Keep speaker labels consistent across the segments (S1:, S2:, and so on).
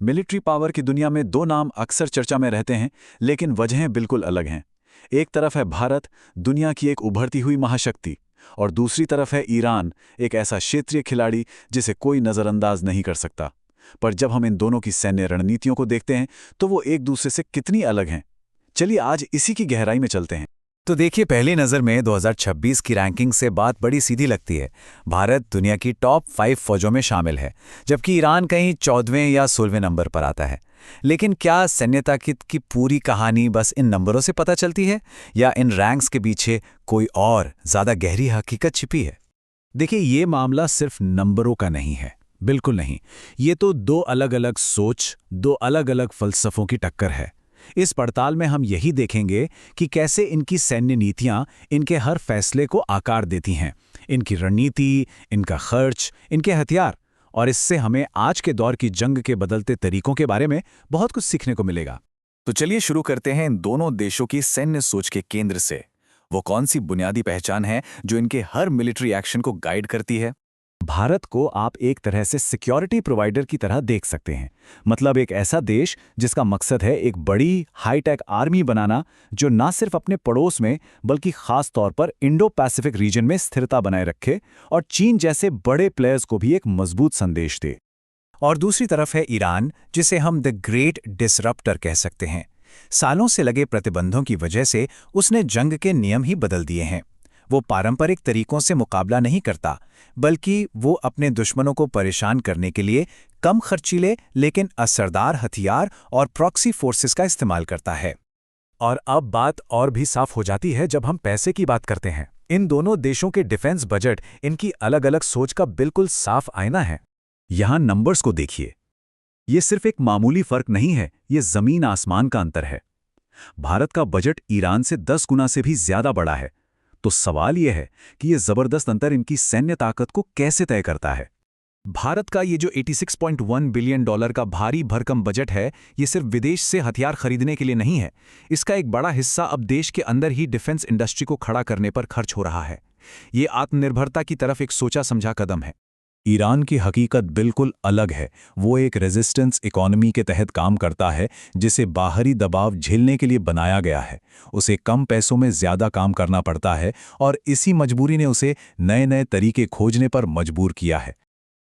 S1: Military power की दुनिया में दो नाम अक्सर चर्चा में रहते हैं, लेकिन वजहें बिल्कुल अलग हैं। एक तरफ है भारत, दुनिया की एक उभरती हुई महाशक्ति, और दूसरी तरफ है ईरान, एक ऐसा क्षेत्रीय खिलाड़ी जिसे कोई नज़रअंदाज नहीं कर सकता। पर जब हम इन दोनों की सैन्य रणनीतियों को देखते हैं तो वो एक दूसरे से कितनी अलग हैं। चलिए आज इसी की गहराई में चलते हैं।
S2: तो देखिए, पहली नज़र में 2026 की रैंकिंग से बात बड़ी सीधी लगती है। भारत दुनिया की टॉप 5 फौजों में शामिल है, जबकि ईरान कहीं 14वें या 16वें नंबर पर आता है। लेकिन क्या सैन्य ताकत की पूरी कहानी बस इन नंबरों से पता चलती है, या इन रैंक्स के पीछे कोई और ज़्यादा गहरी हकीकत छिपी है?
S3: देखिए, ये मामला सिर्फ नंबरों का नहीं है, बिल्कुल नहीं। ये तो दो अलग अलग सोच, दो अलग अलग फलसफों की टक्कर है। इस पड़ताल में हम यही देखेंगे कि कैसे इनकी सैन्य नीतियां इनके हर फैसले को आकार देती हैं, इनकी रणनीति, इनका खर्च, इनके हथियार, और इससे हमें आज के दौर की जंग के बदलते तरीकों के बारे में बहुत कुछ सीखने को मिलेगा।
S2: तो चलिए शुरू करते हैं इन दोनों देशों की सैन्य सोच के केंद्र से। वो कौन सी बुनियादी पहचान है जो इनके हर मिलिट्री एक्शन को गाइड करती है?
S3: भारत को आप एक तरह से सिक्योरिटी प्रोवाइडर की तरह देख सकते हैं। मतलब एक ऐसा देश जिसका मकसद है एक बड़ी हाईटेक आर्मी बनाना, जो ना सिर्फ अपने पड़ोस में बल्कि खास तौर पर इंडो पैसिफिक रीजन में स्थिरता बनाए रखे और चीन जैसे बड़े प्लेयर्स को भी एक मजबूत संदेश दे।
S2: और दूसरी तरफ है ईरान, जिसे हम द ग्रेट डिसरप्टर कह सकते हैं। सालों से लगे प्रतिबंधों की वजह से उसने जंग के नियम ही बदल दिए हैं। वो पारंपरिक तरीकों से मुकाबला नहीं करता, बल्कि वो अपने दुश्मनों को परेशान करने के लिए कम खर्चीले लेकिन असरदार हथियार और प्रॉक्सी फोर्सेस का इस्तेमाल करता है।
S3: और अब बात और भी साफ हो जाती है जब हम पैसे की बात करते हैं। इन दोनों देशों के डिफेंस बजट इनकी अलग अलग सोच का बिल्कुल साफ आईना है।
S1: यहां नंबर्स को देखिए। ये सिर्फ एक मामूली फर्क नहीं है, ये जमीन आसमान का अंतर है। भारत का बजट ईरान से 10 गुना से भी ज्यादा बड़ा है। तो सवाल यह है कि यह जबरदस्त अंतर इनकी सैन्य ताकत को कैसे तय करता है।
S3: भारत का ये जो $86.1 बिलियन का भारी भरकम बजट है, ये सिर्फ विदेश से हथियार खरीदने के लिए नहीं है। इसका एक बड़ा हिस्सा अब देश के अंदर ही डिफेंस इंडस्ट्री को खड़ा करने पर खर्च हो रहा है। ये आत्मनिर्भरता की तरफ एक सोचा समझा कदम है।
S1: ईरान की हकीकत बिल्कुल अलग है। वो एक रेजिस्टेंस इकोनॉमी के तहत काम करता है, जिसे बाहरी दबाव झेलने के लिए बनाया गया है। उसे कम पैसों में ज़्यादा काम करना पड़ता है, और इसी मजबूरी ने उसे नए नए तरीके खोजने पर मजबूर किया है।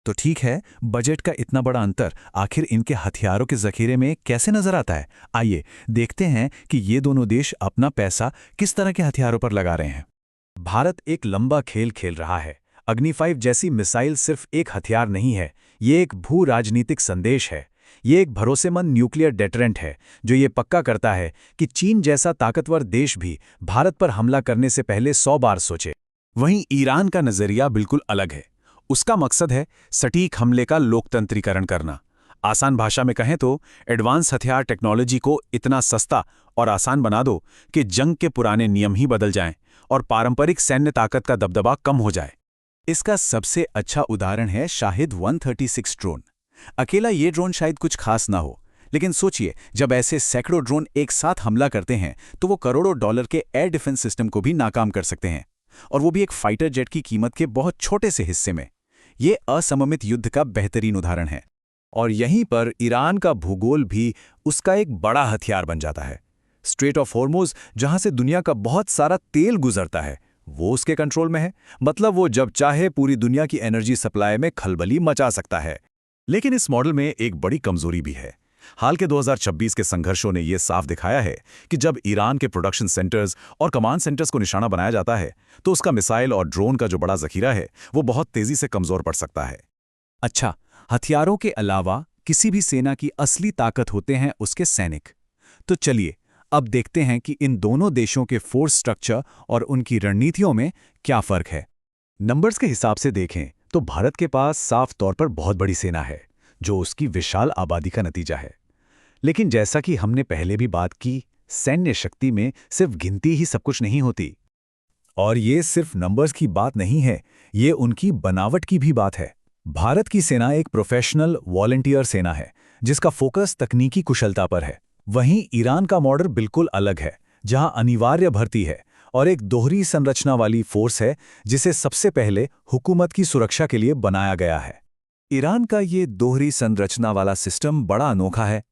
S3: तो ठीक है, बजट का इतना बड़ा अंतर आखिर इनके हथियारों के जखीरे में कैसे नजर आता है? आइए देखते हैं कि ये दोनों देश अपना पैसा किस तरह के हथियारों पर लगा रहे हैं।
S1: भारत एक लंबा खेल खेल रहा है। अग्नि 5 जैसी मिसाइल सिर्फ एक हथियार नहीं है, ये एक भू राजनीतिक संदेश है। ये एक भरोसेमंद न्यूक्लियर डेटरेंट है, जो ये पक्का करता है कि चीन जैसा ताकतवर देश भी भारत पर हमला करने से पहले 100 बार सोचे।
S3: वहीं ईरान का नजरिया बिल्कुल अलग है। उसका मकसद है सटीक हमले का लोकतंत्रीकरण करना। आसान भाषा में कहें तो एडवांस हथियार टेक्नोलॉजी को इतना सस्ता और आसान बना दो कि जंग के पुराने नियम ही बदल जाएं और पारंपरिक सैन्य ताकत का दबदबा कम हो जाए।
S1: इसका सबसे अच्छा उदाहरण है शाहिद 136 ड्रोन। अकेला ये ड्रोन शायद कुछ खास ना हो, लेकिन सोचिए, जब ऐसे सैकड़ों ड्रोन एक साथ हमला करते हैं तो वो करोड़ों डॉलर के एयर डिफेंस सिस्टम को भी नाकाम कर सकते हैं, और वो भी एक फाइटर जेट की कीमत के बहुत छोटे से हिस्से में। ये असममित युद्ध का बेहतरीन उदाहरण है। और यहीं पर ईरान का भूगोल भी उसका एक बड़ा हथियार बन जाता है। स्ट्रेट ऑफ हॉर्मुज़, जहां से दुनिया का बहुत सारा तेल गुजरता है, वो उसके कंट्रोल में है। मतलब वो जब चाहे पूरी दुनिया की एनर्जी सप्लाई में खलबली मचा सकता है। लेकिन इस मॉडल में एक बड़ी कमजोरी भी है। हाल के 2026 के संघर्षों ने यह साफ दिखाया है कि जब ईरान के प्रोडक्शन सेंटर्स और कमांड सेंटर्स को निशाना बनाया जाता है, तो उसका मिसाइल और ड्रोन का जो बड़ा जखीरा है, वो बहुत तेजी से कमजोर पड़ सकता है।
S3: अच्छा, हथियारों के अलावा किसी भी सेना की असली ताकत होते हैं उसके सैनिक। तो चलिए अब देखते हैं कि इन दोनों देशों के फोर्स स्ट्रक्चर और उनकी रणनीतियों में क्या फर्क है।
S1: नंबर्स के हिसाब से देखें तो भारत के पास साफ तौर पर बहुत बड़ी सेना है, जो उसकी विशाल आबादी का नतीजा है। लेकिन जैसा कि हमने पहले भी बात की, सैन्य शक्ति में सिर्फ गिनती ही सब कुछ नहीं होती। और ये सिर्फ नंबर्स की बात नहीं है, ये उनकी बनावट की भी बात है। भारत की सेना एक प्रोफेशनल वॉलंटियर सेना है, जिसका फोकस तकनीकी कुशलता पर है। वहीं ईरान का मॉडल बिल्कुल अलग है, जहां अनिवार्य भर्ती है और एक दोहरी संरचना वाली फोर्स है, जिसे सबसे पहले हुकूमत की सुरक्षा के लिए बनाया गया है।
S2: ईरान का ये दोहरी संरचना वाला सिस्टम बड़ा अनोखा है।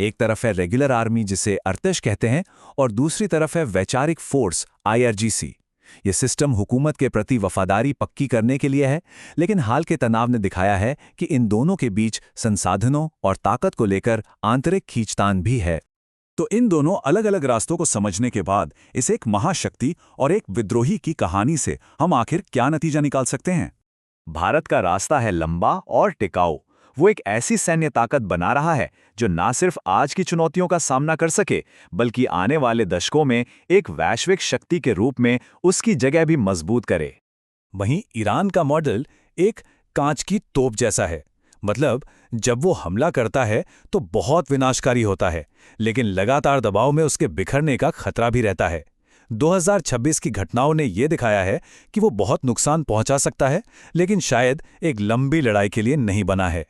S2: एक तरफ है रेगुलर आर्मी जिसे अर्तश कहते हैं और दूसरी तरफ है वैचारिक फोर्स IRGC। ये सिस्टम हुकूमत के प्रति वफादारी पक्की करने के लिए है, लेकिन हाल के तनाव ने दिखाया है कि इन दोनों के बीच संसाधनों और ताकत को लेकर आंतरिक खींचतान भी है।
S1: तो इन दोनों अलग अलग रास्तों को समझने के बाद इस एक महाशक्ति और एक विद्रोही की कहानी से हम आखिर क्या नतीजा निकाल सकते हैं?
S2: भारत का रास्ता है लंबा और टिकाऊ। वो एक ऐसी सैन्य ताकत बना रहा है जो न सिर्फ आज की चुनौतियों का सामना कर सके, बल्कि आने वाले दशकों में एक वैश्विक शक्ति के रूप में उसकी जगह भी मजबूत करे।
S3: वहीं ईरान का मॉडल एक कांच की तोप जैसा है। मतलब जब वो हमला करता है तो बहुत विनाशकारी होता है, लेकिन लगातार दबाव में उसके बिखरने का खतरा भी रहता है। 2026 की घटनाओं ने ये दिखाया है कि वो बहुत नुकसान पहुंचा सकता है, लेकिन शायद एक लंबी लड़ाई के लिए नहीं बना है।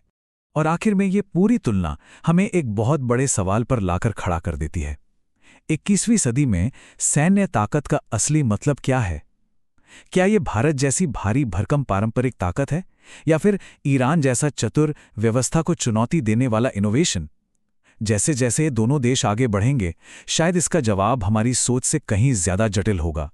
S3: और आखिर में ये पूरी तुलना हमें एक बहुत बड़े सवाल पर लाकर खड़ा कर देती है। 21वीं सदी में सैन्य ताकत का असली मतलब क्या है? क्या ये भारत जैसी भारी भरकम पारंपरिक ताकत है, या फिर ईरान जैसा चतुर, व्यवस्था को चुनौती देने वाला इनोवेशन? जैसे जैसे दोनों देश आगे बढ़ेंगे, शायद इसका जवाब हमारी सोच से कहीं ज्यादा जटिल होगा।